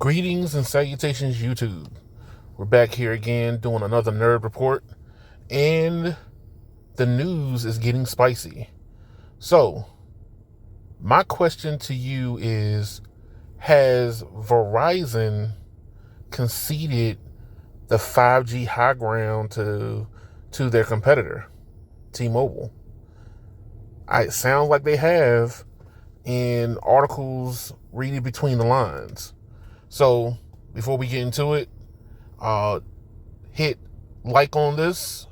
Greetings and salutations, YouTube. We're back here again doing another nerd report, and the news is getting spicy. So, my question to you is, has Verizon conceded the 5G high ground to their competitor, T-Mobile? It sounds like they have in articles reading between the lines. So, before we get into it, hit like on this,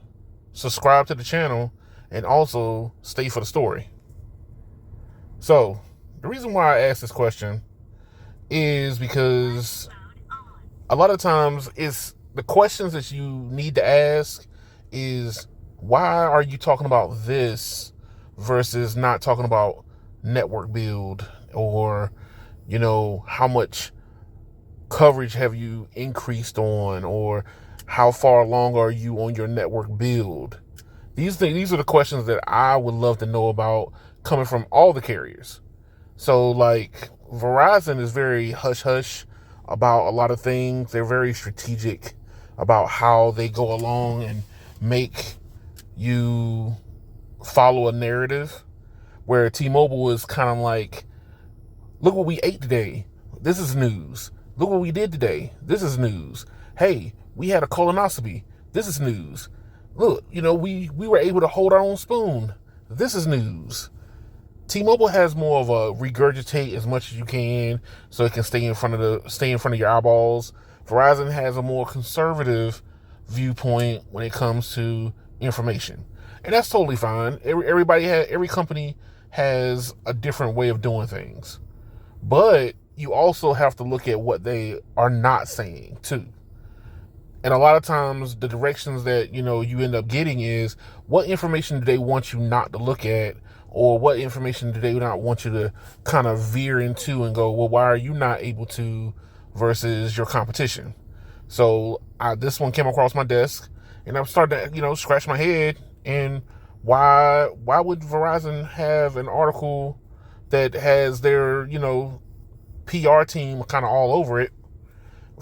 subscribe to the channel, and also stay for the story. So, the reason why I asked this question is because a lot of times it's the questions that you need to ask is, why are you talking about this versus not talking about network build, or how much coverage have you increased on, or how far along are you on your network build? These are the questions that I would love to know about, coming from all the carriers. So, like, Verizon is very hush-hush about a lot of things. They're very strategic about how they go along and make you follow a narrative, where T-Mobile is kind of like, look what we ate today. This is news. Look what we did today. This is news. Hey, we had a colonoscopy. This is news. Look, we were able to hold our own spoon. This is news. T-Mobile has more of a regurgitate as much as you can so it can stay in front of your eyeballs. Verizon has a more conservative viewpoint when it comes to information. And that's totally fine. Every company has a different way of doing things. But you also have to look at what they are not saying too. And a lot of times the directions that, you end up getting is, what information do they want you not to look at, or what information do they not want you to kind of veer into and go, well, why are you not able to versus your competition? So this one came across my desk, and I'm starting to, scratch my head. And why would Verizon have an article that has their, PR team kind of all over it,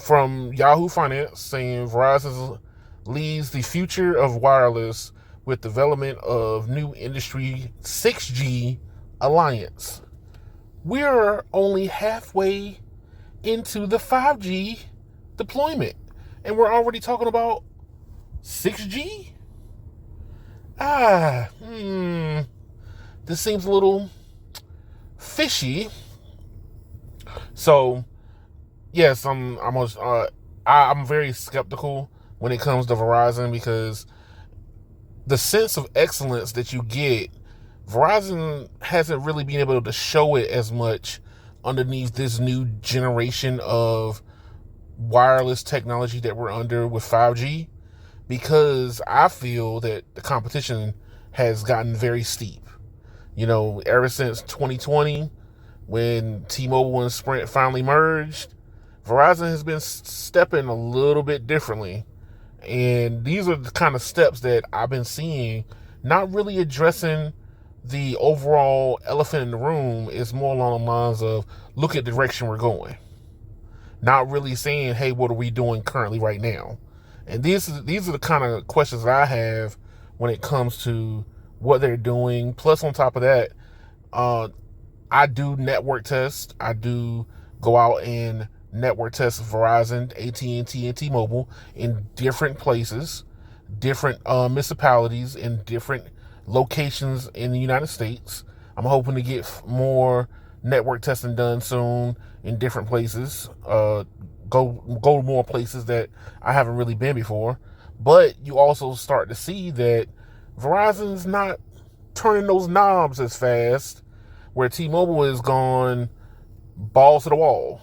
from Yahoo Finance, saying Verizon leads the future of wireless with development of new industry 6G alliance. We're only halfway into the 5G deployment, and we're already talking about 6G? This seems a little fishy. So, yes, I'm very skeptical when it comes to Verizon, because the sense of excellence that you get, Verizon hasn't really been able to show it as much underneath this new generation of wireless technology that we're under with 5G, because I feel that the competition has gotten very steep. Ever since 2020, when T-Mobile and Sprint finally merged, Verizon has been stepping a little bit differently. And these are the kind of steps that I've been seeing, not really addressing the overall elephant in the room. Is more along the lines of, look at the direction we're going. Not really saying, hey, what are we doing currently right now? And these are the kind of questions that I have when it comes to what they're doing. Plus, on top of that, I do network tests. I do go out and network test Verizon, AT&T, and T-Mobile in different places, different municipalities, in different locations in the United States. I'm hoping to get more network testing done soon in different places. Go to more places that I haven't really been before. But you also start to see that Verizon's not turning those knobs as fast, where T-Mobile is gone balls to the wall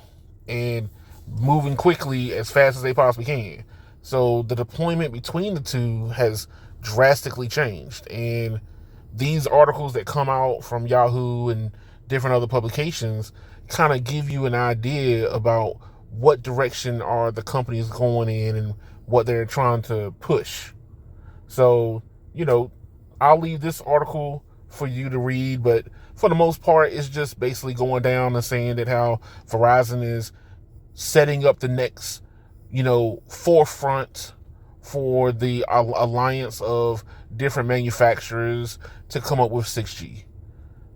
and moving quickly as fast as they possibly can. So the deployment between the two has drastically changed. And these articles that come out from Yahoo and different other publications kind of give you an idea about what direction are the companies going in and what they're trying to push. So, I'll leave this article for you to read, but for the most part, it's just basically going down and saying that how Verizon is setting up the next, forefront for the alliance of different manufacturers to come up with 6G.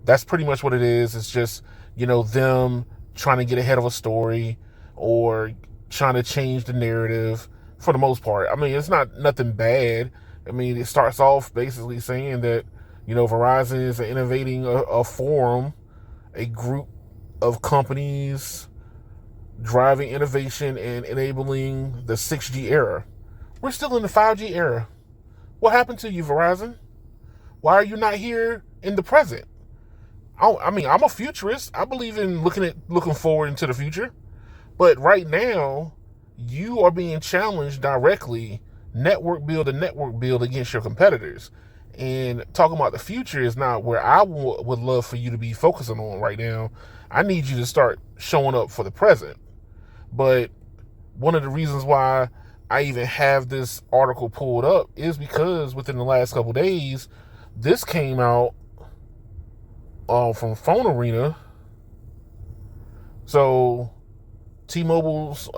That's pretty much what it is. It's just, them trying to get ahead of a story or trying to change the narrative for the most part. I mean, it's not nothing bad. I mean, it starts off basically saying that, Verizon is innovating a forum, a group of companies driving innovation and enabling the 6G era. We're still in the 5G era. What happened to you, Verizon? Why are you not here in the present? I mean, I'm a futurist. I believe in looking forward into the future. But right now, you are being challenged directly, network build to network build against your competitors. And talking about the future is not where I would love for you to be focusing on right now. I need you to start showing up for the present. But one of the reasons why I even have this article pulled up is because within the last couple days, this came out from Phone Arena. So T-Mobile's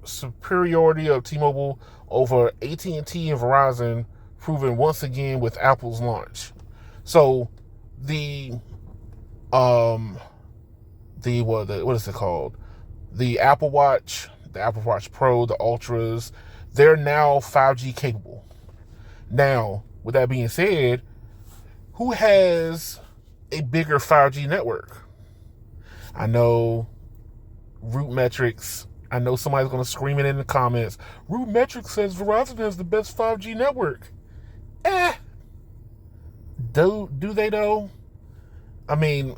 superiority of T-Mobile over AT&T and Verizon proven once again with Apple's launch. So what is it called? The Apple Watch, the Apple Watch Pro, the Ultras, they're now 5G capable. Now, with that being said, who has a bigger 5G network? I know Root Metrics. I know somebody's going to scream it in the comments. Root Metrics says Verizon has the best 5G network. Do they though? I mean,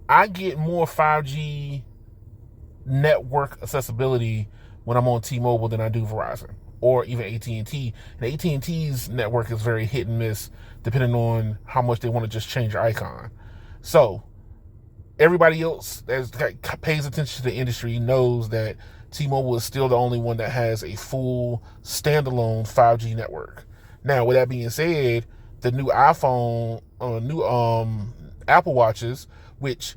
I get more 5G network accessibility when I'm on T-Mobile than I do Verizon or even AT&T. And AT&T's network is very hit and miss depending on how much they want to just change your icon. So everybody else that pays attention to the industry knows that T-Mobile is still the only one that has a full standalone 5G network. Now, with that being said, the new Apple Watches, which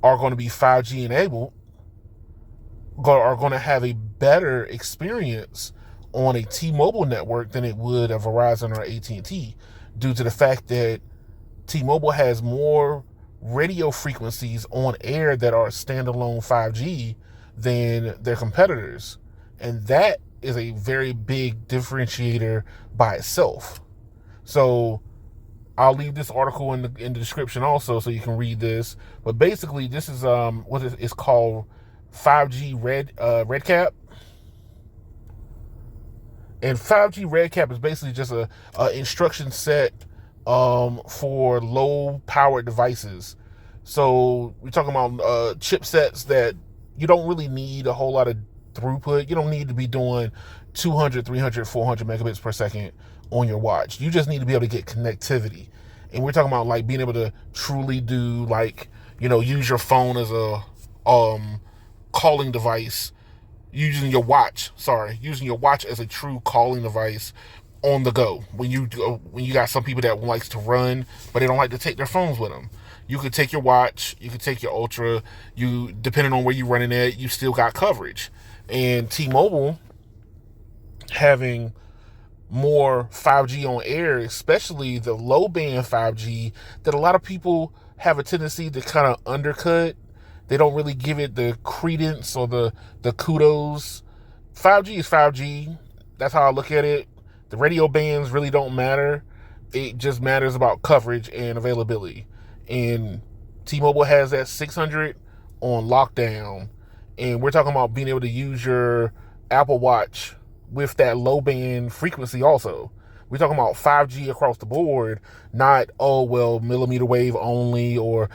are going to be 5G enabled, are going to have a better experience on a T-Mobile network than it would a Verizon or AT&T, due to the fact that T-Mobile has more radio frequencies on air that are standalone 5G than their competitors. And that is a very big differentiator by itself. So I'll leave this article in the description also so you can read this. But basically, this is what it's called 5G RedCap. And 5G RedCap is basically just a instruction set for low powered devices. So we're talking about chipsets that you don't really need a whole lot of throughput. You don't need to be doing 200, 300, 400 megabits per second on your watch. You just need to be able to get connectivity. And we're talking about like being able to truly do use your phone as a calling device, using your watch as a true calling device on the go. When you got some people that likes to run, but they don't like to take their phones with them. You could take your watch, you could take your Ultra, depending on where you're running at, you still got coverage. And T-Mobile having more 5G on air, especially the low band 5G, that a lot of people have a tendency to kind of undercut. They don't really give it the credence or the kudos. 5G is 5G. That's how I look at it. The radio bands really don't matter. It just matters about coverage and availability. And T-Mobile has that 600 on lockdown. And we're talking about being able to use your Apple Watch with that low band frequency also. We're talking about 5G across the board, not, millimeter wave only or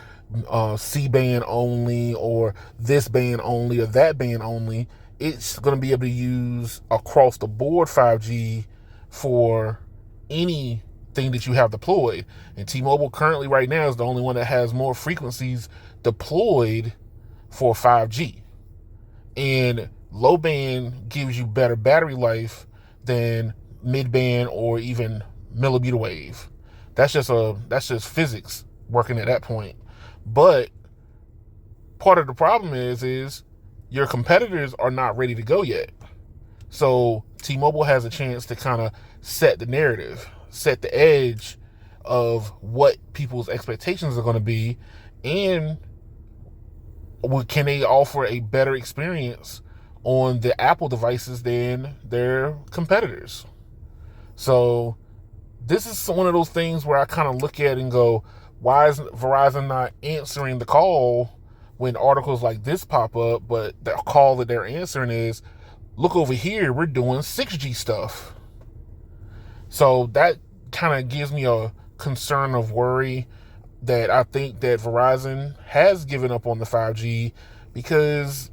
C-band only or this band only or that band only. It's going to be able to use across the board 5G for anything that you have deployed. And T-Mobile currently right now is the only one that has more frequencies deployed for 5G. And low band gives you better battery life than mid band or even millimeter wave. That's just physics working at that point. But part of the problem is your competitors are not ready to go yet. So T-Mobile has a chance to kind of set the narrative, set the edge of what people's expectations are going to be, and can they offer a better experience on the Apple devices than their competitors. So this is one of those things where I kind of look at and go, why is Verizon not answering the call when articles like this pop up? But the call that they're answering is, look over here, we're doing 6G stuff. So that kind of gives me a concern of worry that I think that Verizon has given up on the 5G, because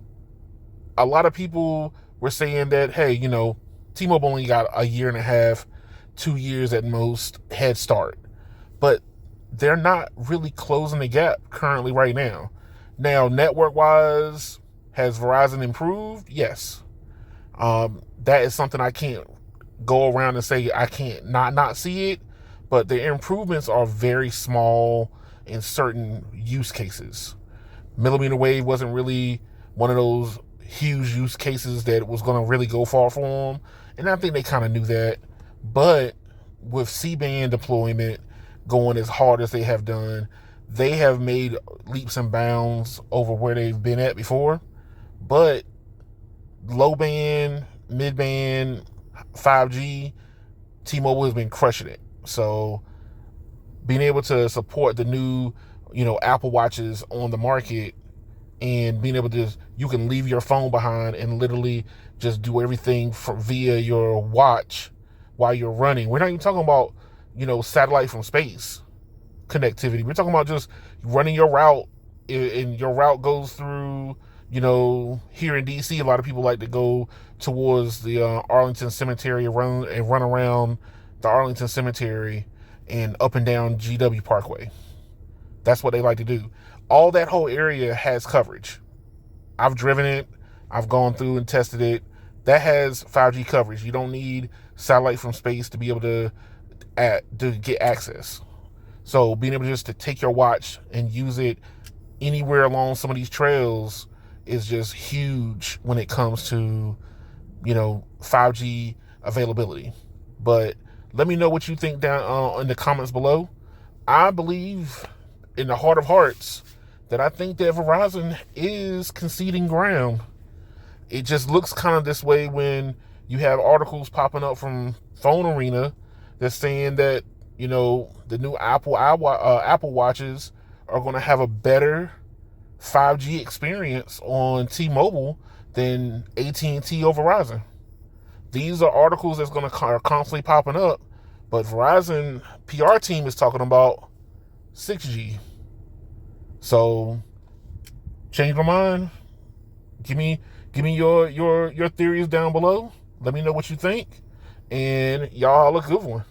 a lot of people were saying that, hey, T-Mobile only got a year and a half, 2 years at most head start. But they're not really closing the gap currently right now. Now, network-wise, has Verizon improved? Yes. That is something I can't go around and say I can't not see it, but the improvements are very small in certain use cases. Millimeter wave wasn't really one of those huge use cases that was going to really go far for them, and I think they kind of knew that. But with C-band deployment going as hard as they have done, they have made leaps and bounds over where they've been at before. But low band, mid band, 5G, T-Mobile has been crushing it. So being able to support the new, Apple Watches on the market, and being able to you can leave your phone behind and literally just do everything via your watch while you're running. We're not even talking about, satellite from space connectivity. We're talking about just running your route, and your route goes through, here in DC, a lot of people like to go towards the Arlington Cemetery and run around the Arlington Cemetery and up and down GW Parkway. That's what they like to do. All that whole area has coverage. I've driven it. I've gone through and tested it. That has 5G coverage. You don't need satellite from space to be able to get access. So being able just to take your watch and use it anywhere along some of these trails is just huge when it comes to, 5G availability. But let me know what you think down in the comments below. I believe in the heart of hearts that I think that Verizon is conceding ground. It just looks kind of this way when you have articles popping up from Phone Arena that's saying that, the new Apple Watches are going to have a better 5G experience on T-Mobile than AT&T or Verizon. These are articles that's are constantly popping up, but Verizon PR team is talking about 6G. So change my mind. Give me your theories down below. Let me know what you think, and y'all have a good one.